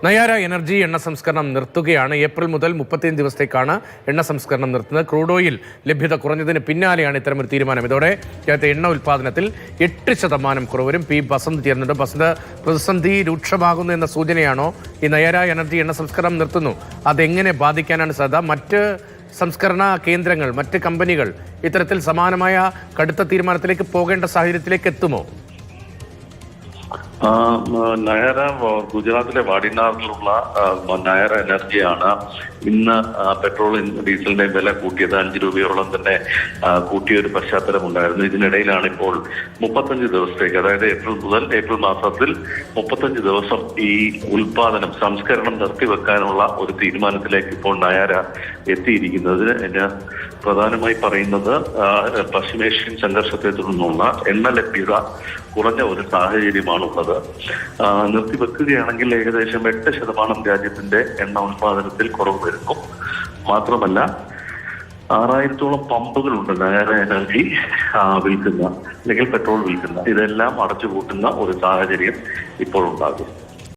Nayara energy എണ്ണ സംസ്കരണം നിർത്തുകയാണ്. ഏപ്രിൽ മുതൽ 35 ദിവസത്തേക്കാണ് എണ്ണ സംസ്കരണം നിർത്തുന്നത്. ക്രൂഡ് ഓയിൽ ലഭ്യത കുറഞ്ഞതിന് പിന്നാലെയാണ് ഇത്തരമൊരു തീരുമാനം. ഇതോടെ രാജ്യത്തെ എണ്ണ ഉൽപ്പാദനത്തിൽ 8% കുറവ് വരും. പി ബസന്ത് ചേർന്നുണ്ട്. ബസന്ത്, പ്രതിസന്ധി രൂക്ഷമാകുന്നു എന്ന സൂചനയാണോ? ഈ നയാര എനർജി എണ്ണ സംസ്കരണം നിർത്തുന്നു, അതെങ്ങനെ ബാധിക്കാനാണ് സാധ്യത? മറ്റ് സംസ്കരണ കേന്ദ്രങ്ങൾ, മറ്റ് കമ്പനികൾ ഇത്തരത്തിൽ സമാനമായ കടുത്ത തീരുമാനത്തിലേക്ക് പോകേണ്ട സാഹചര്യത്തിലേക്ക് എത്തുമോ? നയര ഗുജറാത്തിലെ വാടിനാറിലുള്ള നയര എനർജിയാണ് ഇന്ന് പെട്രോളും ഡീസലിന്റെയും വില കൂട്ടിയത്. 5 രൂപയോളം തന്നെ കൂട്ടിയ ഒരു പശ്ചാത്തലമുണ്ടായിരുന്നു. ഇതിനിടയിലാണ് ഇപ്പോൾ 35 ദിവസത്തേക്ക്, അതായത് ഏപ്രിൽ മുതൽ ഏപ്രിൽ മാസത്തിൽ 35 ദിവസം ഈ ഉൽപാദനം, സംസ്കരണം നിർത്തിവെക്കാനുള്ള ഒരു തീരുമാനത്തിലേക്ക് ഇപ്പോൾ നയാര എത്തിയിരിക്കുന്നത്. പ്രധാനമായി പറയുന്നത് പശ്ചിമേഷ്യൻ സംഘർഷത്തെ തുടർന്നുള്ള എണ്ണ ലഭ്യത കുറഞ്ഞ ഒരു സാഹചര്യമാണുള്ളത്. നിർത്തിവെക്കുകയാണെങ്കിൽ ഏകദേശം 8% രാജ്യത്തിന്റെ എണ്ണ ഉൽപാദനത്തിൽ കുറവ് വരുന്നു. മാത്രമല്ല 6000-ഓളം പമ്പുകളുണ്ട് നയാര എനർജി വിൽക്കുന്ന, അല്ലെങ്കിൽ പെട്രോൾ വിൽക്കുന്ന. ഇതെല്ലാം അടച്ചുപൂട്ടുന്ന ഒരു സാഹചര്യം ഇപ്പോൾ ഉണ്ടാകും.